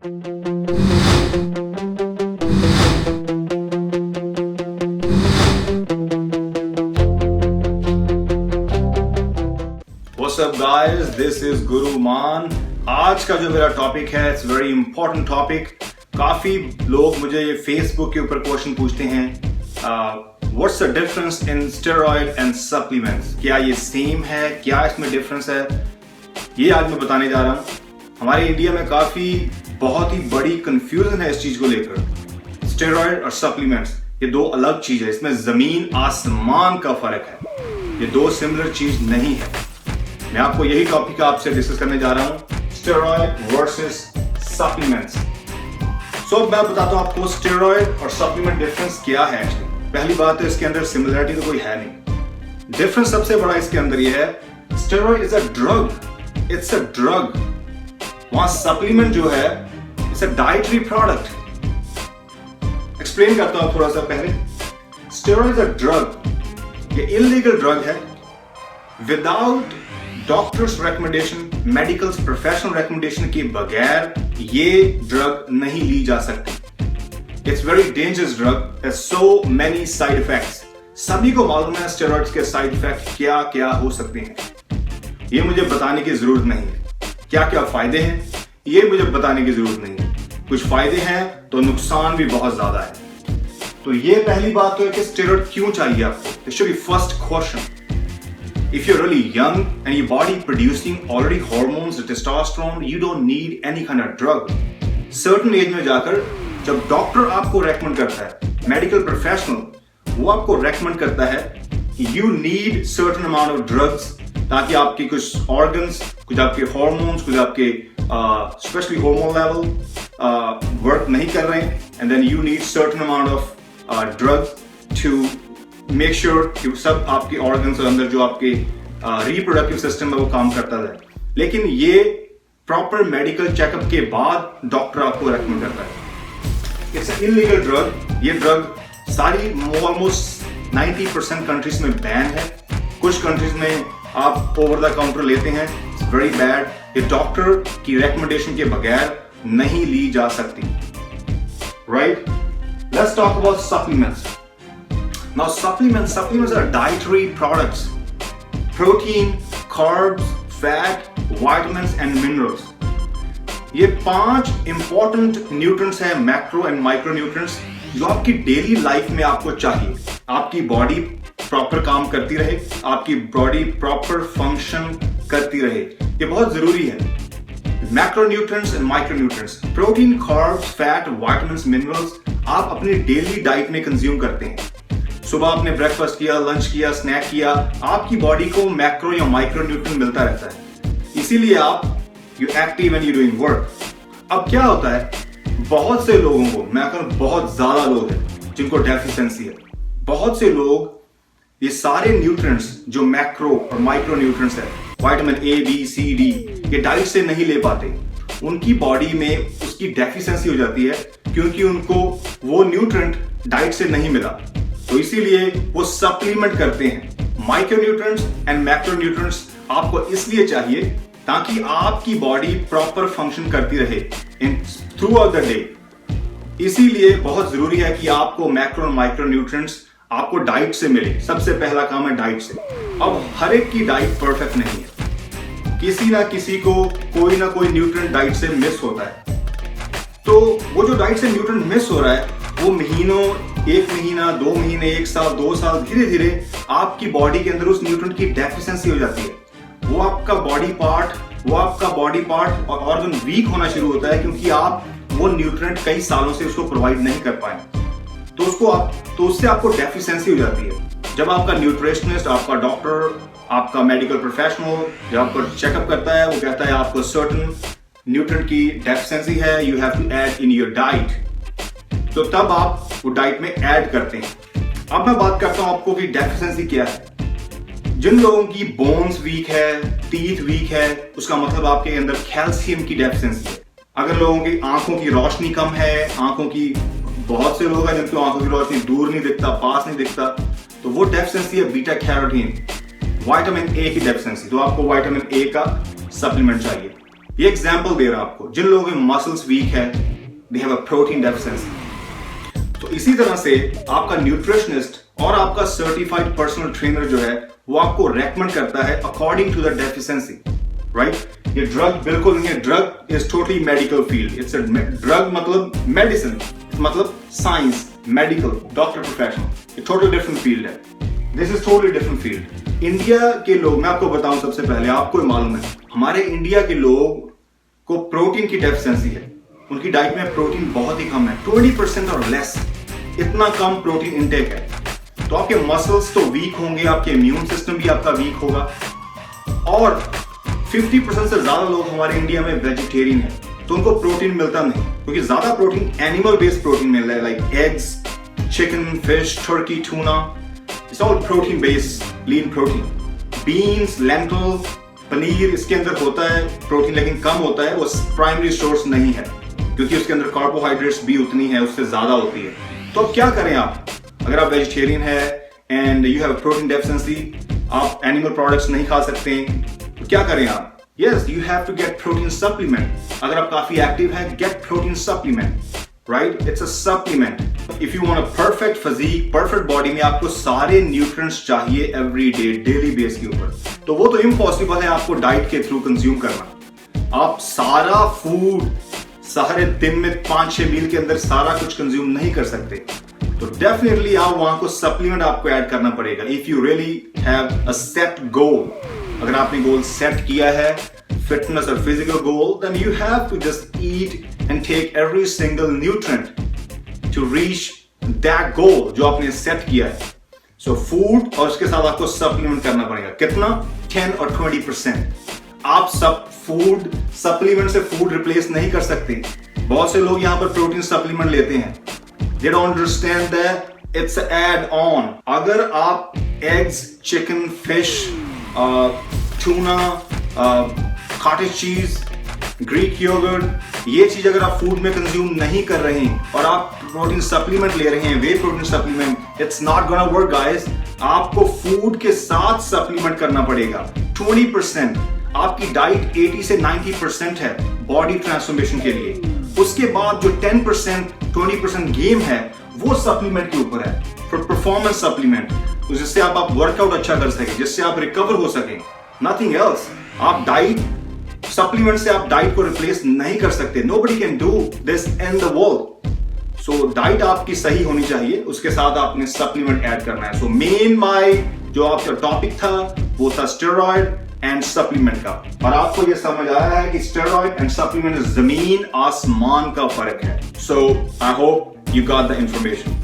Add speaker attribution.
Speaker 1: What's up guys, this is गुरु मान। आज का जो मेरा टॉपिक है इट्स वेरी इंपॉर्टेंट टॉपिक। काफी लोग मुझे ये फेसबुक के ऊपर क्वेश्चन पूछते हैं, what's the difference in steroid and supplements, क्या ये सेम है, क्या इसमें डिफरेंस है, ये आज मैं बताने जा रहा हूँ। हमारे इंडिया में काफी बहुत ही बड़ी कंफ्यूजन है इस चीज को लेकर। स्टेरॉइड और सप्लीमेंट्स ये दो अलग चीज है, इसमें जमीन आसमान का फर्क है, ये दो सिमिलर चीज नहीं है। मैं आपको यही टॉपिक आपसे डिस्कस करने जा रहा हूं, स्टेरॉइड वर्सेस सप्लीमेंट्स। सो मैं बताता हूं आपको स्टेरॉइड और सप्लीमेंट डिफरेंस क्या है। पहली बात है इसके अंदर सिमिलरिटी तो कोई है नहीं। डिफरेंस सबसे बड़ा इसके अंदर ये है, steroid is a drug, it's a drug. वहां सप्लीमेंट जो है it's a dietary product. Explain करता हूं थोड़ा सा पहले। स्टेरॉइड इज अ ड्रग, ये इलीगल ड्रग है। Without doctors recommendation, medical professional recommendation के बगैर ये ड्रग नहीं ली जा सकती। It's very dangerous drug, has so many side effects. सभी को मालूम है स्टेरॉइड्स के साइड इफेक्ट क्या क्या हो सकते हैं, ये मुझे बताने की जरूरत नहीं है। क्या क्या फायदे हैं ये मुझे बताने की जरूरत नहीं है। कुछ फायदे हैं तो नुकसान भी बहुत ज्यादा है। तो ये पहली बात तो है कि स्टेरॉइड क्यों चाहिए आपको। This should be first question. If you're really young and your body producing already hormones, testosterone, you don't need any kind of drug. Certain age में जाकर जब डॉक्टर आपको रेकमेंड करता है, मेडिकल प्रोफेशनल वो आपको रेकमेंड करता है, you need certain amount of drugs ताकि आपके कुछ ऑर्गन्स, कुछ आपके हॉर्मोन्स, कुछ आपके स्पेशली हार्मोन लेवल वर्क नहीं कर रहे हैं, and then you need certain amount of drugs to make sure कि सब आपके ऑर्गन्स और अंदर जो आपके रिप्रोडक्टिव सिस्टम है वो काम करता है। लेकिन ये प्रॉपर मेडिकल चेकअप के बाद डॉक्टर आपको रेकमेंड करता है। It's illegal drug. ये ड्रग सारी ऑलमोस्ट 90% कंट्रीज में बैन है। कुछ कंट्रीज में आप ओवर द काउंटर लेते हैं, इट्स वेरी बैड। ये डॉक्टर की रेकमेंडेशन के बगैर नहीं ली जा सकती। Right, let's talk about supplements. Now supplements are dietary products. Protein, carbs, fat, vitamins and minerals. ये 5 important nutrients हैं, macro and micronutrients, जो आपकी डेली लाइफ में आपको चाहिए। आपकी बॉडी प्रॉपर काम करती रहे, आपकी बॉडी प्रॉपर फंक्शन करती रहे, ये बहुत जरूरी है। Macronutrients and micronutrients, protein, carbs, fat, vitamins, minerals आप अपनी डेली डाइट में कंज्यूम करते हैं। सुबह आपने ब्रेकफास्ट किया, लंच किया, स्नैक किया, आपकी बॉडी को मैक्रो या माइक्रो न्यूट्रिएंट मिलता रहता है, इसीलिए आप you active and you doing work. अब क्या होता है, बहुत से लोगों को, मैं कहूं बहुत ज्यादा लोग हैं जिनको डेफिशिएंसी है। बहुत से लोग ये सारे न्यूट्रिएंट्स जो मैक्रो और माइक्रो न्यूट्रिएंट्स है, vitamin A, B, C, D, ये डाइट से नहीं ले पाते। उनकी बॉडी में उसकी डेफिशिएंसी हो जाती है क्योंकि उनको वो न्यूट्रिएंट डाइट से नहीं मिला, तो इसीलिए वो सप्लीमेंट करते हैं। माइक्रोन्यूट्रिएंट्स एंड मैक्रोन्यूट्रिएंट्स आपको इसलिए चाहिए ताकि आपकी बॉडी प्रॉपर फंक्शन करती रहे in through out the day. इसीलिए बहुत जरूरी है कि आपको मैक्रो और माइक्रोन्यूट्रिएंट्स आपको डाइट से मिले। सबसे पहला काम है डाइट से। अब हर एक की डाइट परफेक्ट नहीं है, किसी ना किसी को कोई ना कोई न्यूट्रिएंट डाइट से मिस होता है। तो वो जो डाइट से न्यूट्रिएंट मिस हो रहा है वो महीनों, 1 महीना, 2 महीने, 1 साल, 2 साल, धीरे धीरे आपकी बॉडी के अंदर उस न्यूट्रिएंट की डेफिशिएंसी हो जाती है। वो आपका बॉडी पार्ट और ऑर्गन वीक होना शुरू होता है क्योंकि आप वो न्यूट्रिएंट कई सालों से उसको प्रोवाइड नहीं कर पाए, तो उससे आपको डेफिशिएंसी हो जाती है। जब आपका न्यूट्रिशनिस्ट, आपका डॉक्टर, आपका मेडिकल प्रोफेशनल जब आपको चेकअप करता है, वो कहता है आपको सर्टेन न्यूट्रिएंट की डेफिशिएंसी है, you have to add in your diet, तो तब आप वो डाइट में ऐड करते हैं। अब मैं बात करता हूं आपको कि डेफिशिएंसी क्या है। जिन लोगों की बोन्स वीक है, टीथ वीक है, उसका मतलब आपके अंदर कैल्शियम की डेफिशिएंसी है। अगर लोगों की आंखों की रोशनी कम है, आंखों की, बहुत से लोग हैं जिनको आंखों की रोशनी दूर नहीं दिखता, पास नहीं दिखता, तो वो डेफिशिएंसी है बीटा कैरोटीन, विटामिन ए की डेफिशिएंसी। तो आपको विटामिन ए का सप्लीमेंट चाहिए। ये एग्जाम्पल दे रहा आपको, जिन लोगों में मसल्स वीक है, they have a protein deficiency. तो इसी तरह से आपका न्यूट्रिशनिस्ट और आपका सर्टिफाइड पर्सनल ट्रेनर जो है वो आपको रेकमेंड करता है according to the deficiency, right. ये ड्रग बिल्कुल नहीं है, drug is totally medical field. It's a drug मतलब मेडिसिन, मतलब साइंस, मेडिकल, डॉक्टर प्रोफेशन, ये टोटल डिफरेंट फील्ड है। This is totally different field. India के लोग, मैं आपको बताऊं सबसे पहले, आपको मालूम है हमारे इंडिया के लोग को प्रोटीन की डेफिशिएंसी है। उनकी डाइट में प्रोटीन बहुत ही कम है, 20% और लेस, इतना कम प्रोटीन इंटेक है। तो आपके मसल्स तो वीक होंगे, आपके इम्यून सिस्टम भी आपका वीक होगा। और 50% से ज्यादा लोग हमारे इंडिया में वेजिटेरियन है, तो उनको प्रोटीन मिलता नहीं, क्योंकि ज्यादा प्रोटीन एनिमल बेस्ड प्रोटीन मिल रहा है, like eggs, chicken, fish, Turkey, tuna, it's all protein based lean protein. Beans, lentil, paneer, इसके अंदर होता है प्रोटीन लेकिन कम होता है, वो प्राइमरी सोर्स नहीं है, क्योंकि उसके अंदर कार्बोहाइड्रेट्स भी उतनी है, उससे ज्यादा होती है। तो अब क्या करें आप, अगर आप वेजिटेरियन है and you have protein deficiency, आप एनिमल प्रोडक्ट्स नहीं खा सकते, तो क्या करें आप? Yes, you have to get protein supplement. अगर आप काफी एक्टिव है, get protein supplement, right, it's a supplement. If you want a perfect physique, perfect body में आपको सारे न्यूट्रिएंट्स चाहिए एवरी डे, डेली बेस के ऊपर, तो वो तो इम्पॉसिबल है आपको डाइट के थ्रू कंज्यूम करना। आप सारा फूड सारे दिन में 5-6 मील के अंदर सारा कुछ कंज्यूम नहीं कर सकते, तो डेफिनेटली आप वहां को सप्लीमेंट आपको ऐड करना पड़ेगा। If you really have a set goal, अगर आपने गोल सेट किया है, फिटनेस और physical goal, then you have to just eat and take every single nutrient to reach that goal जो आपने सेट किया है। सो फूड और उसके साथ आपको सप्लीमेंट करना पड़ेगा। कितना? 10 और 20%। आप सब फूड सप्लीमेंट से फूड रिप्लेस नहीं कर सकते। बहुत से लोग यहां पर प्रोटीन सप्लीमेंट लेते हैं, they don't understand that it's add on. अगर आप eggs, chicken, fish, tuna, cottage cheese, Greek yogurt, ये चीज अगर आप फूड में कंज्यूम नहीं कर रहे हैं और आप प्रोटीन सप्लीमेंट ले रहे हैं, whey protein supplement, it's not gonna work guys. आपको फूड के साथ सप्लीमेंट करना पड़ेगा। 20%, आपकी डाइट 80 से 90% है बॉडी ट्रांसफॉर्मेशन के लिए। उसके बाद जो 10%, 20% गेम है, वो सप्लीमेंट के ऊपर है, फॉर परफॉर्मेंस सप्लीमेंट, जिससे आप वर्कआउट अच्छा कर सके, जिससे आप रिकवर हो सके, नथिंग एल्स। आप डाइट सप्लीमेंट से आप डाइट को रिप्लेस नहीं कर सकते। Nobody can do this in the world. So diet आपकी सही होनी चाहिए, उसके साथ आपने सप्लीमेंट ऐड करना है। सो मेन माय जो आपका टॉपिक था वो था स्टेरॉइड एंड सप्लीमेंट का, और आपको ये समझ आया है कि स्टेरॉइड एंड सप्लीमेंट जमीन आसमान का फर्क है। So I hope you got the information.